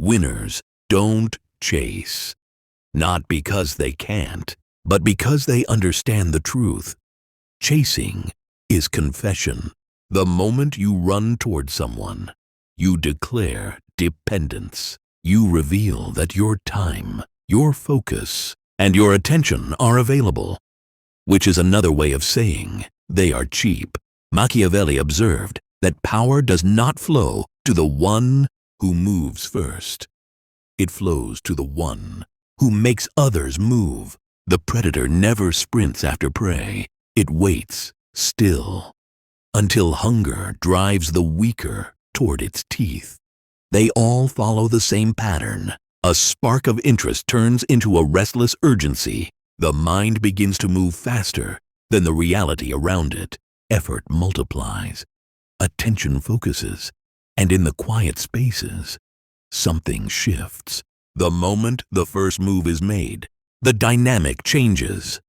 Winners don't chase, not because they can't, but because they understand the truth. Chasing is confession. The moment you run toward someone, you declare dependence. You reveal that your time, your focus, and your attention are available, which is another way of saying they are cheap. Machiavelli observed that power does not flow to the one who moves first. It flows to the one who makes others move. The predator never sprints after prey. It waits still until hunger drives the weaker toward its teeth. They all follow the same pattern. A spark of interest turns into a restless urgency. The mind begins to move faster than the reality around it. Effort multiplies. Attention focuses. And in the quiet spaces, something shifts. The moment the first move is made, the dynamic changes.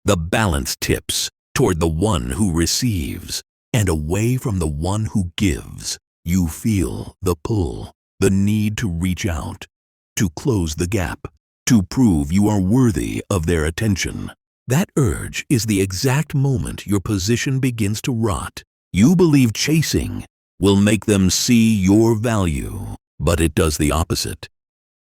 The balance tips toward the one who receives and away from the one who gives. You feel the pull, the need to reach out, to close the gap, to prove you are worthy of their attention. That urge is the exact moment your position begins to rot. You believe chasing will make them see your value, but it does the opposite.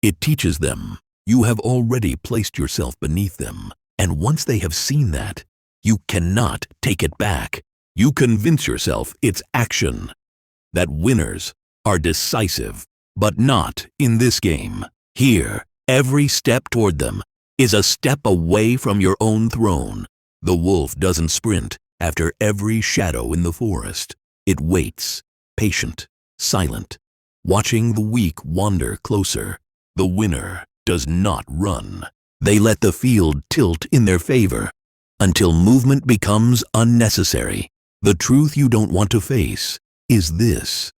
It teaches them you have already placed yourself beneath them, and once they have seen that, you cannot take it back. You convince yourself it's action, that winners are decisive, but not in this game. Here, every step toward them is a step away from your own throne. The wolf doesn't sprint after every shadow in the forest. It waits, patient, silent, watching the weak wander closer. The winner does not run. They let the field tilt in their favor until movement becomes unnecessary. The truth you don't want to face is this: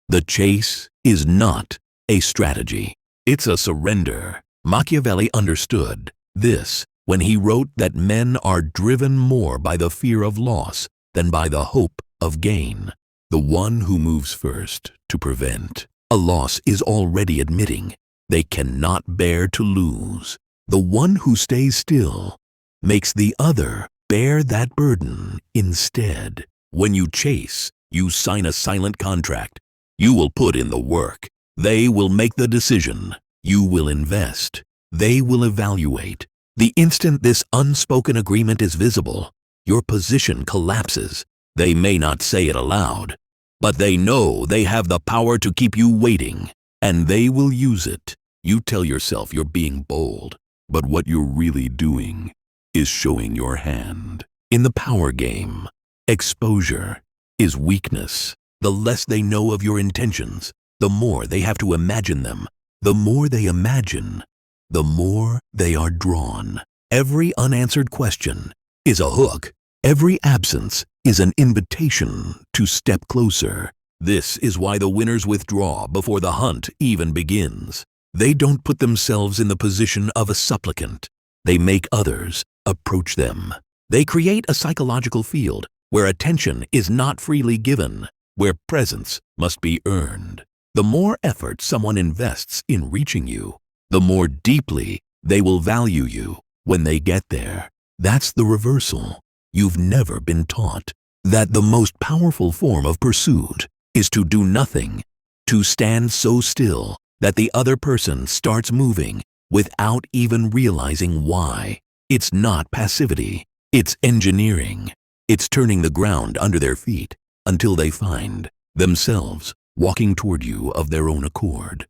the chase is not a strategy. It's a surrender. Machiavelli understood this when he wrote that men are driven more by the fear of loss than by the hope of gain. The one who moves first to prevent a loss is already admitting they cannot bear to lose. The one who stays still makes the other bear that burden instead. When you chase, you sign a silent contract. You will put in the work. They will make the decision. You will invest. They will evaluate. The instant this unspoken agreement is visible, your position collapses. They may not say it aloud, but they know they have the power to keep you waiting, and they will use it. You tell yourself you're being bold, but what you're really doing is showing your hand. In the power game, exposure is weakness. The less they know of your intentions, the more they have to imagine them. The more they imagine, the more they are drawn. Every unanswered question is a hook. Every absence is an invitation to step closer. This is why the winners withdraw before the hunt even begins. They don't put themselves in the position of a supplicant. They make others approach them. They create a psychological field where attention is not freely given, where presence must be earned. The more effort someone invests in reaching you, the more deeply they will value you when they get there. That's the reversal. You've never been taught that the most powerful form of pursuit is to do nothing, to stand so still that the other person starts moving without even realizing why. It's not passivity, it's engineering. It's turning the ground under their feet until they find themselves walking toward you of their own accord.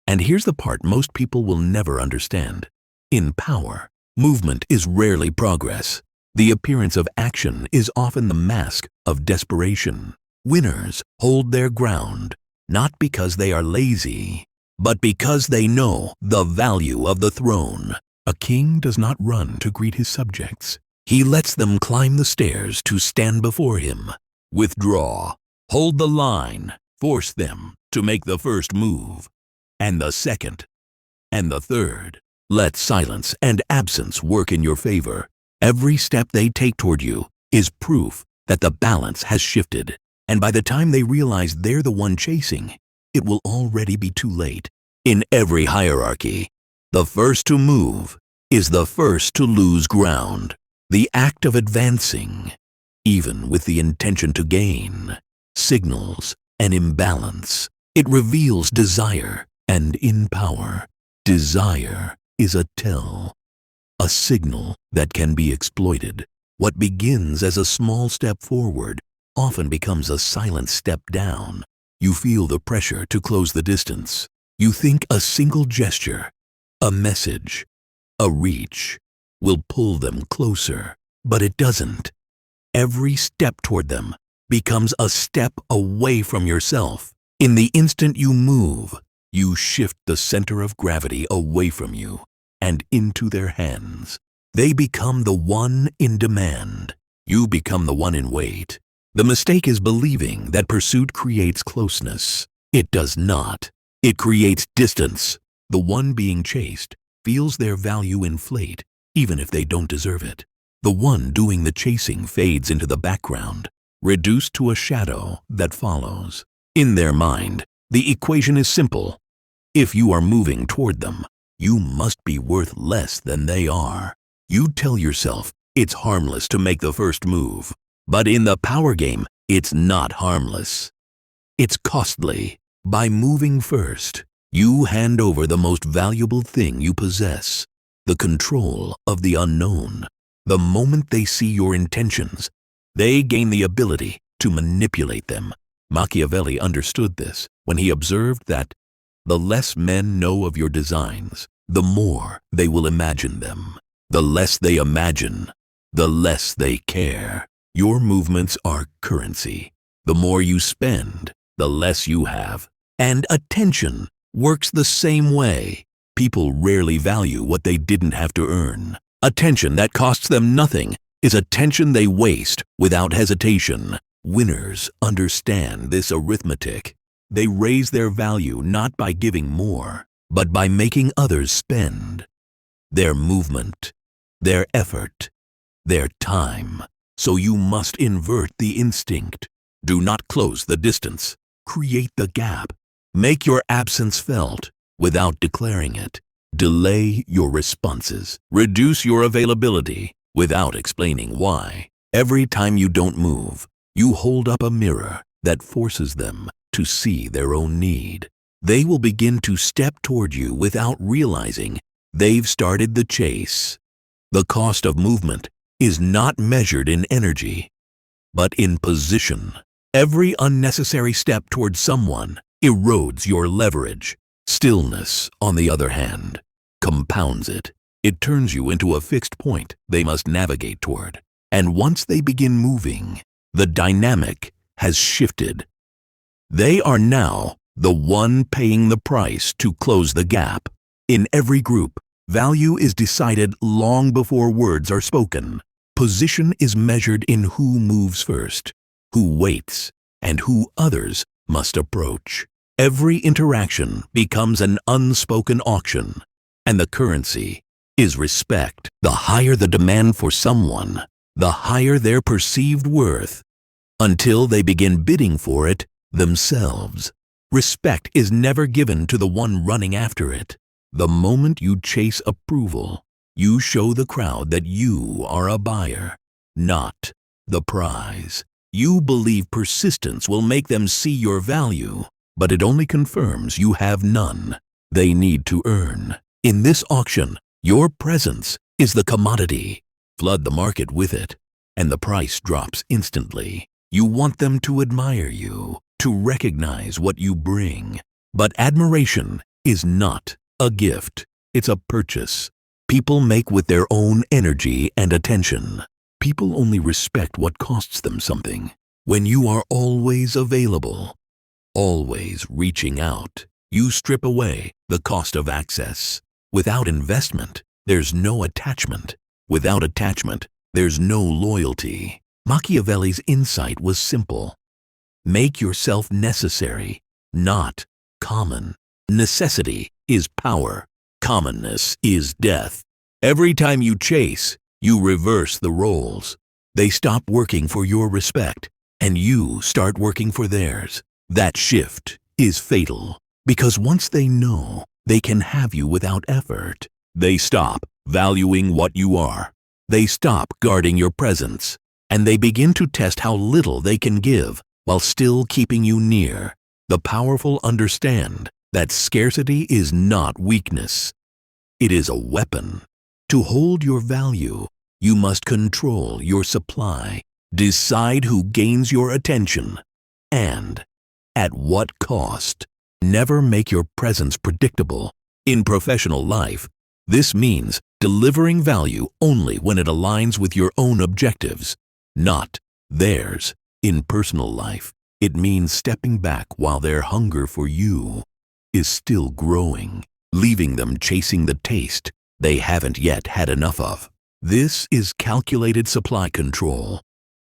And here's the part most people will never understand. In power, movement is rarely progress. The appearance of action is often the mask of desperation. Winners hold their ground, not because they are lazy, but because they know the value of the throne. A king does not run to greet his subjects. He lets them climb the stairs to stand before him. Withdraw, hold the line, force them to make the first move, and the second, and the third. Let silence and absence work in your favor. Every step they take toward you is proof that the balance has shifted, and by the time they realize they're the one chasing, it will already be too late. In every hierarchy, the first to move is the first to lose ground. The act of advancing, even with the intention to gain, signals an imbalance. It reveals desire, and in power, desire is a tell, a signal that can be exploited. What begins as a small step forward often becomes a silent step down. You feel the pressure to close the distance. You think a single gesture, a message, a reach will pull them closer, but it doesn't. Every step toward them becomes a step away from yourself. In the instant you move, you shift the center of gravity away from you and into their hands. They become the one in demand. You become the one in wait. The mistake is believing that pursuit creates closeness. It does not. It creates distance. The one being chased feels their value inflate, even if they don't deserve it. The one doing the chasing fades into the background, reduced to a shadow that follows. In their mind, the equation is simple. If you are moving toward them, you must be worth less than they are. You tell yourself it's harmless to make the first move. But in the power game, it's not harmless. It's costly. By moving first, you hand over the most valuable thing you possess, the control of the unknown. The moment they see your intentions, they gain the ability to manipulate them. Machiavelli understood this when he observed that the less men know of your designs, the more they will imagine them. The less they imagine, the less they care. Your movements are currency. The more you spend, the less you have. And attention works the same way. People rarely value what they didn't have to earn. Attention that costs them nothing is attention they waste without hesitation. Winners understand this arithmetic. They raise their value not by giving more, but by making others spend their movement, their effort, their time. So you must invert the instinct. Do not close the distance. Create the gap. Make your absence felt without declaring it. Delay your responses. Reduce your availability without explaining why. Every time you don't move, you hold up a mirror that forces them to see their own need. They will begin to step toward you without realizing they've started the chase. The cost of movement is not measured in energy, but in position. Every unnecessary step toward someone erodes your leverage. Stillness, on the other hand, compounds it. It turns you into a fixed point they must navigate toward. And once they begin moving, the dynamic has shifted. They are now the one paying the price to close the gap. In every group, value is decided long before words are spoken. Position is measured in who moves first, who waits, and who others must approach. Every interaction becomes an unspoken auction, and the currency is respect. The higher the demand for someone, the higher their perceived worth, until they begin bidding for it themselves. Respect is never given to the one running after it. The moment you chase approval, you show the crowd that you are a buyer, not the prize. You believe persistence will make them see your value, but it only confirms you have none. They need to earn. In this auction, your presence is the commodity. Flood the market with it, and the price drops instantly. You want them to admire you, to recognize what you bring. But admiration is not a gift. It's a purchase. People make with their own energy and attention. People only respect what costs them something. When you are always available, always reaching out, you strip away the cost of access. Without investment, there's no attachment. Without attachment, there's no loyalty. Machiavelli's insight was simple. Make yourself necessary, not common. Necessity is power. Commonness is death. Every time you chase, you reverse the roles. They stop working for your respect, and you start working for theirs. That shift is fatal, because once they know they can have you without effort. They stop valuing what you are. They stop guarding your presence, and they begin to test how little they can give while still keeping you near. The powerful understand that scarcity is not weakness. It is a weapon. To hold your value, you must control your supply, decide who gains your attention, and at what cost. Never make your presence predictable. In professional life, this means delivering value only when it aligns with your own objectives, not theirs. In personal life, it means stepping back while their hunger for you is still growing, leaving them chasing the taste they haven't yet had enough of. This is calculated supply control,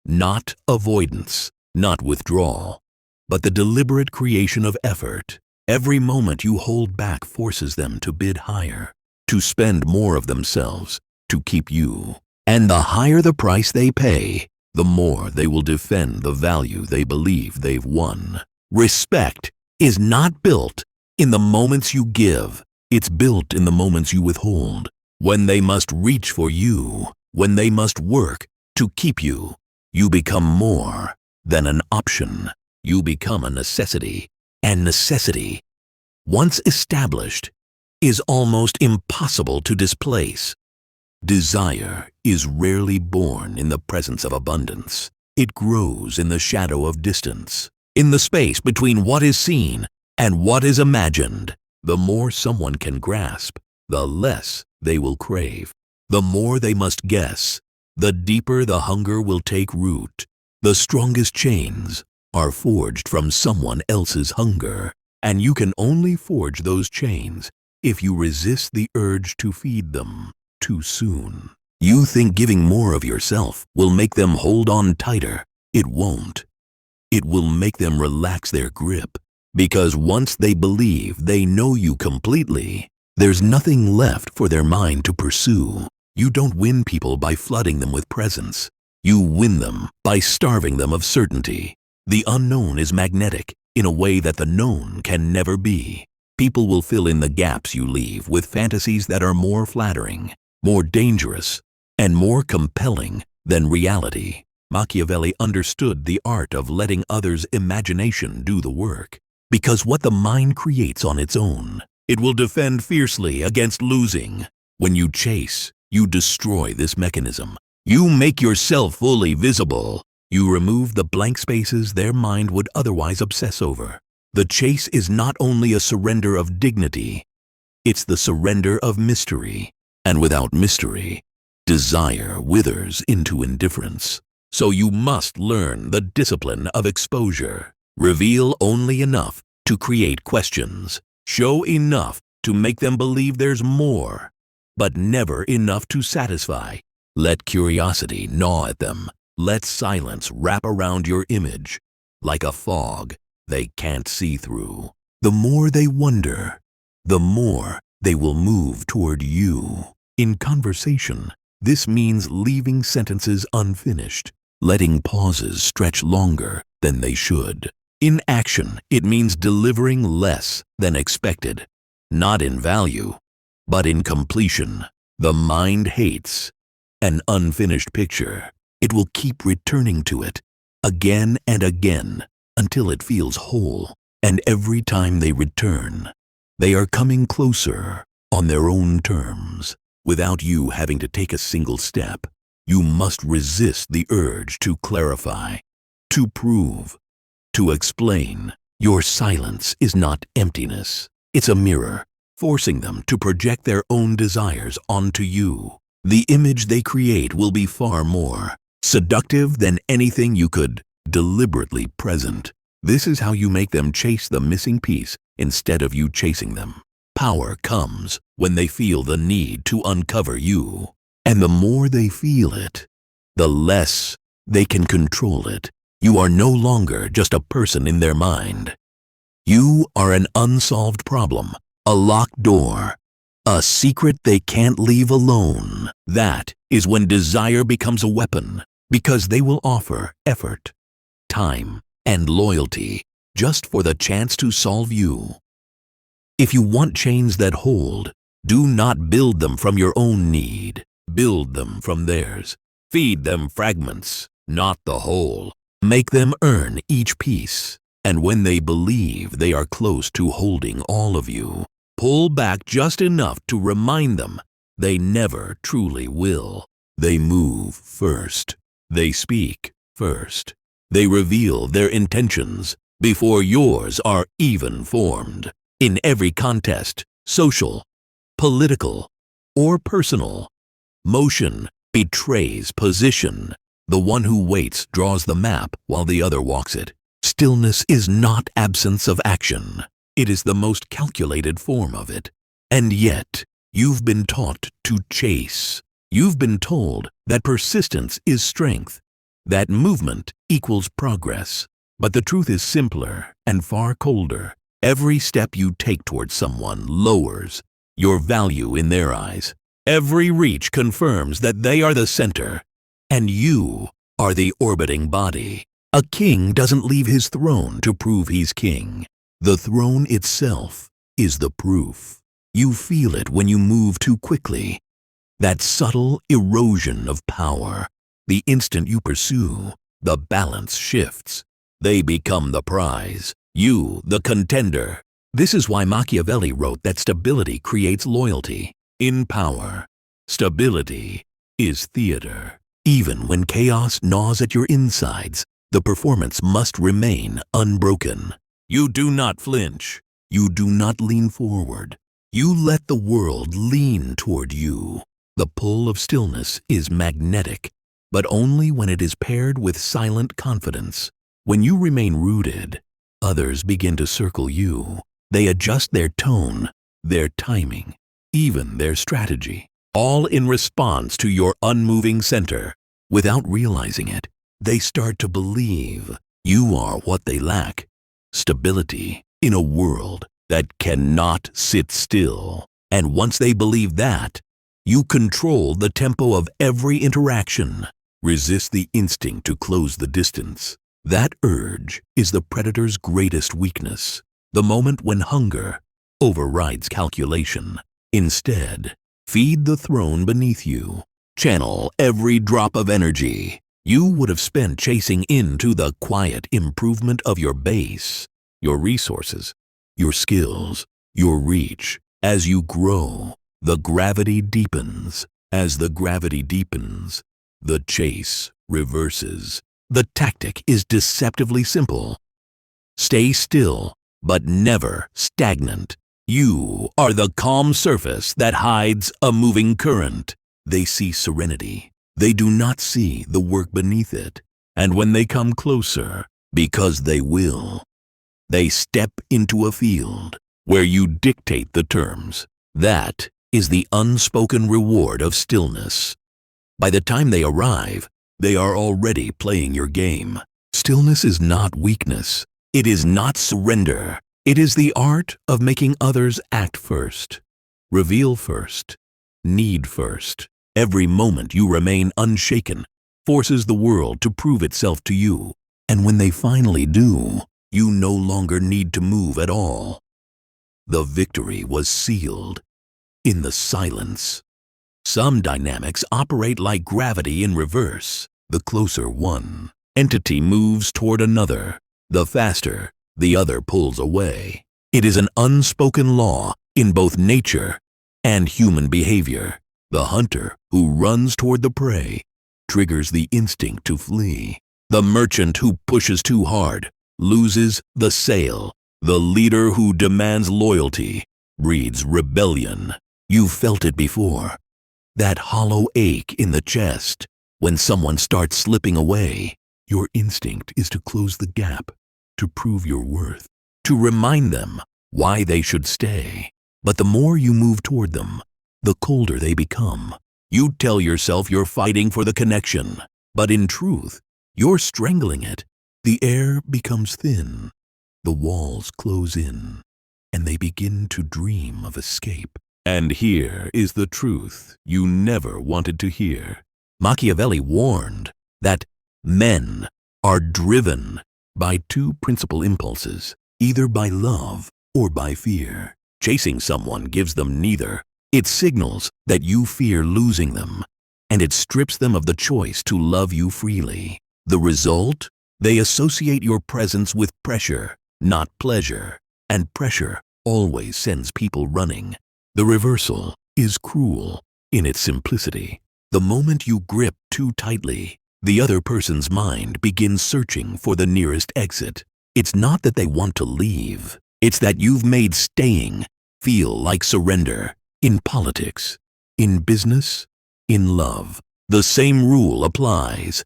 not avoidance, not withdrawal, but the deliberate creation of effort. Every moment you hold back forces them to bid higher, to spend more of themselves, to keep you. And the higher the price they pay, the more they will defend the value they believe they've won. Respect is not built in the moments you give. It's built in the moments you withhold. When they must reach for you, when they must work to keep you, you become more than an option. You become a necessity. And necessity, once established, is almost impossible to displace. Desire is rarely born in the presence of abundance. It grows in the shadow of distance, in the space between what is seen and what is imagined. The more someone can grasp, the less they will crave. The more they must guess, the deeper the hunger will take root. The strongest chains are forged from someone else's hunger, and you can only forge those chains if you resist the urge to feed them too soon. You think giving more of yourself will make them hold on tighter. It won't. It will make them relax their grip, because once they believe they know you completely, there's nothing left for their mind to pursue. You don't win people by flooding them with presence. You win them by starving them of certainty. The unknown is magnetic in a way that the known can never be. People will fill in the gaps you leave with fantasies that are more flattering, more dangerous, and more compelling than reality. Machiavelli understood the art of letting others' imagination do the work, because what the mind creates on its own, it will defend fiercely against losing. When you chase, you destroy this mechanism. You make yourself fully visible. You remove the blank spaces their mind would otherwise obsess over. The chase is not only a surrender of dignity, it's the surrender of mystery. And without mystery, desire withers into indifference. So you must learn the discipline of exposure. Reveal only enough to create questions. Show enough to make them believe there's more, but never enough to satisfy. Let curiosity gnaw at them. Let silence wrap around your image like a fog they can't see through. The more they wonder, the more they will move toward you. In conversation, this means leaving sentences unfinished, letting pauses stretch longer than they should. In action, it means delivering less than expected, not in value, but in completion. The mind hates an unfinished picture. It will keep returning to it again and again until it feels whole. And every time they return, they are coming closer on their own terms. Without you having to take a single step, you must resist the urge to clarify, to prove, to explain. Your silence is not emptiness. It's a mirror, forcing them to project their own desires onto you. The image they create will be far more seductive than anything you could deliberately present. This is how you make them chase the missing piece instead of you chasing them. Power comes when they feel the need to uncover you. And the more they feel it, the less they can control it. You are no longer just a person in their mind. You are an unsolved problem, a locked door, a secret they can't leave alone. That is when desire becomes a weapon, because they will offer effort, time, and loyalty just for the chance to solve you. If you want chains that hold, do not build them from your own need. Build them from theirs. Feed them fragments, not the whole. Make them earn each piece. And when they believe they are close to holding all of you, pull back just enough to remind them they never truly will. They move first. They speak first. They reveal their intentions before yours are even formed. In every contest, social, political, or personal, motion betrays position. The one who waits draws the map while the other walks it. Stillness is not absence of action. It is the most calculated form of it. And yet, you've been taught to chase. You've been told that persistence is strength, that movement equals progress. But the truth is simpler and far colder. Every step you take towards someone lowers your value in their eyes. Every reach confirms that they are the center, and you are the orbiting body. A king doesn't leave his throne to prove he's king. The throne itself is the proof. You feel it when you move too quickly. That subtle erosion of power. The instant you pursue, the balance shifts. They become the prize, you the contender. This is why Machiavelli wrote that stability creates loyalty. In power, stability is theater. Even when chaos gnaws at your insides, the performance must remain unbroken. You do not flinch. You do not lean forward. You let the world lean toward you. The pull of stillness is magnetic, but only when it is paired with silent confidence. When you remain rooted, others begin to circle you. They adjust their tone, their timing, even their strategy, all in response to your unmoving center. Without realizing it, they start to believe you are what they lack: stability in a world that cannot sit still. And once they believe that, you control the tempo of every interaction. Resist the instinct to close the distance. That urge is the predator's greatest weakness, the moment when hunger overrides calculation. Instead, feed the throne beneath you. Channel every drop of energy you would have spent chasing into the quiet improvement of your base, your resources, your skills, your reach. As you grow, the gravity deepens. As the gravity deepens, the chase reverses. The tactic is deceptively simple. Stay still, but never stagnant. You are the calm surface that hides a moving current. They see serenity. They do not see the work beneath it. And when they come closer, because they will, they step into a field where you dictate the terms. That is the unspoken reward of stillness. By the time they arrive, they are already playing your game. Stillness is not weakness. It is not surrender. It is the art of making others act first, reveal first, need first. Every moment you remain unshaken forces the world to prove itself to you. And when they finally do, you no longer need to move at all. The victory was sealed in the silence. Some dynamics operate like gravity in reverse. The closer one entity moves toward another, the faster the other pulls away. It is an unspoken law in both nature and human behavior. The hunter who runs toward the prey triggers the instinct to flee. The merchant who pushes too hard loses the sale. The leader who demands loyalty breeds rebellion. You've felt it before. That hollow ache in the chest when someone starts slipping away. Your instinct is to close the gap, to prove your worth, to remind them why they should stay. But the more you move toward them, the colder they become. You tell yourself you're fighting for the connection, but in truth, you're strangling it. The air becomes thin, the walls close in, and they begin to dream of escape. And here is the truth you never wanted to hear. Machiavelli warned that men are driven by two principal impulses, either by love or by fear. Chasing someone gives them neither. It signals that you fear losing them, and it strips them of the choice to love you freely. The result? They associate your presence with pressure, not pleasure, and pressure always sends people running. The reversal is cruel in its simplicity. The moment you grip too tightly, the other person's mind begins searching for the nearest exit. It's not that they want to leave. It's that you've made staying feel like surrender. In politics, in business, in love, the same rule applies.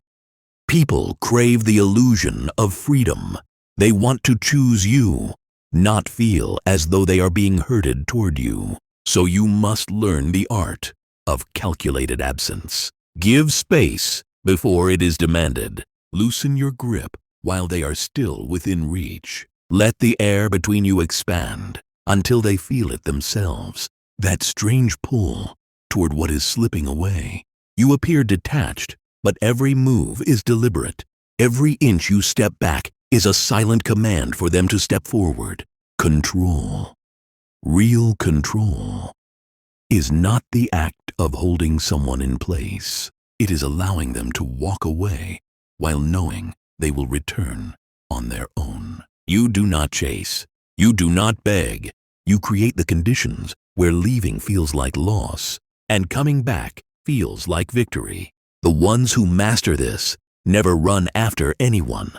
People crave the illusion of freedom. They want to choose you, not feel as though they are being herded toward you. So you must learn the art of calculated absence. Give space before it is demanded. Loosen your grip while they are still within reach. Let the air between you expand until they feel it themselves. That strange pull toward what is slipping away. You appear detached, but every move is deliberate. Every inch you step back is a silent command for them to step forward. Control. Real control is not the act of holding someone in place. It is allowing them to walk away while knowing they will return on their own. You do not chase. You do not beg. You create the conditions where leaving feels like loss and coming back feels like victory. The ones who master this never run after anyone,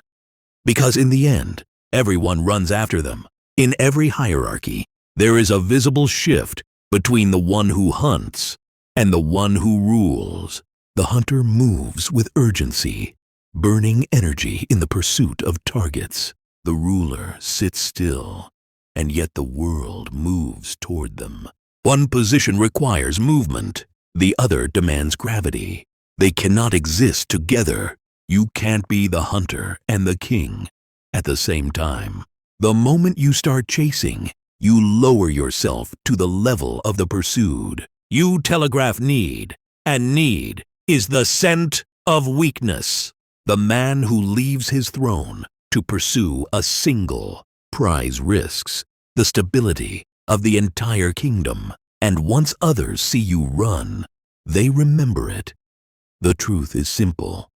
because in the end, everyone runs after them. In every hierarchy, there is a visible shift between the one who hunts and the one who rules. The hunter moves with urgency, burning energy in the pursuit of targets. The ruler sits still, and yet the world moves toward them. One position requires movement, the other demands gravity. They cannot exist together. You can't be the hunter and the king at the same time. The moment you start chasing, you lower yourself to the level of the pursued. You telegraph need, and need is the scent of weakness. The man who leaves his throne to pursue a single prize risks the stability of the entire kingdom, and once others see you run, they remember it. The truth is simple.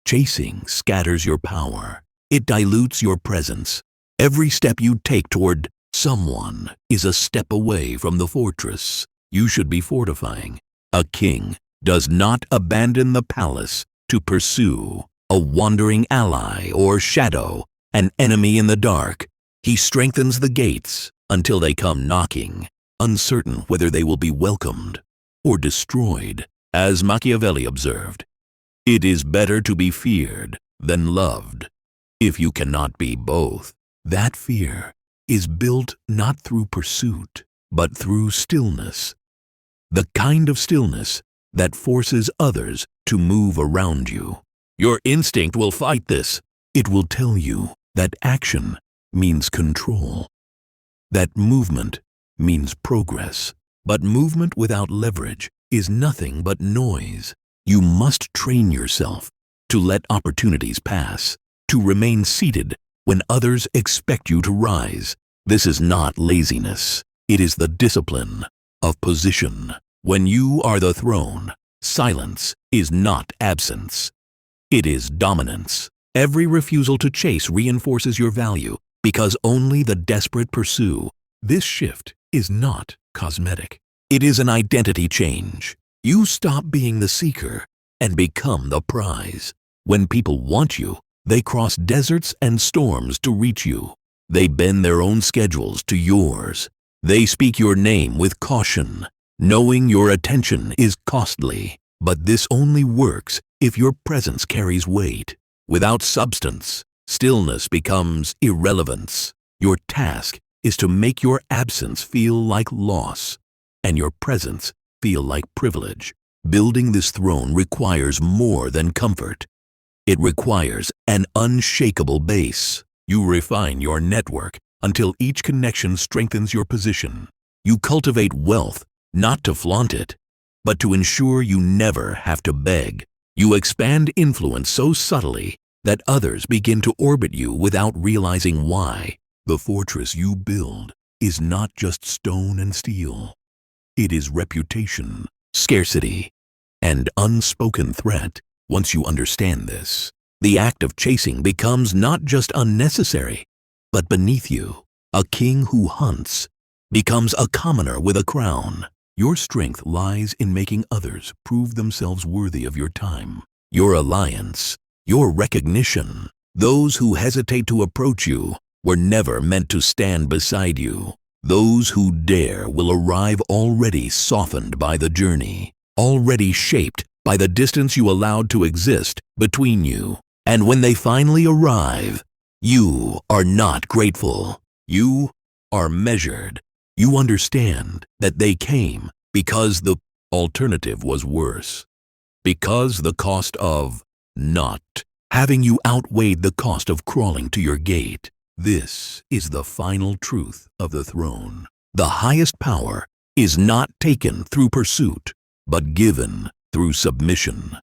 Chasing scatters your power. It dilutes your presence. Every step you take toward someone is a step away from the fortress you should be fortifying. A king does not abandon the palace to pursue a wandering ally or shadow, an enemy in the dark. He strengthens the gates until they come knocking, uncertain whether they will be welcomed or destroyed. As Machiavelli observed, it is better to be feared than loved. If you cannot be both, that fear is built not through pursuit, but through stillness. The kind of stillness that forces others to move around you. Your instinct will fight this. It will tell you that action means control, that movement means progress. But movement without leverage is nothing but noise. You must train yourself to let opportunities pass, to remain seated when others expect you to rise. This is not laziness. It is the discipline of position. When you are the throne, silence is not absence. It is dominance. Every refusal to chase reinforces your value because only the desperate pursue. This shift is not cosmetic. It is an identity change. You stop being the seeker and become the prize. When people want you, they cross deserts and storms to reach you. They bend their own schedules to yours. They speak your name with caution, knowing your attention is costly. But this only works if your presence carries weight. Without substance, stillness becomes irrelevance. Your task is to make your absence feel like loss and your presence feel like privilege. Building this throne requires more than comfort. It requires an unshakable base. You refine your network until each connection strengthens your position. You cultivate wealth not to flaunt it, but to ensure you never have to beg. You expand influence so subtly that others begin to orbit you without realizing why. The fortress you build is not just stone and steel. It is reputation, scarcity, and unspoken threat. Once you understand this, the act of chasing becomes not just unnecessary, but beneath you. A king who hunts becomes a commoner with a crown. Your strength lies in making others prove themselves worthy of your time, your alliance, your recognition. Those who hesitate to approach you were never meant to stand beside you. Those who dare will arrive already softened by the journey, already shaped by the distance you allowed to exist between you. And when they finally arrive, you are not grateful. You are measured. You understand that they came because the alternative was worse. Because the cost of not having you outweighed the cost of crawling to your gate. This is the final truth of the throne. The highest power is not taken through pursuit, but given through submission.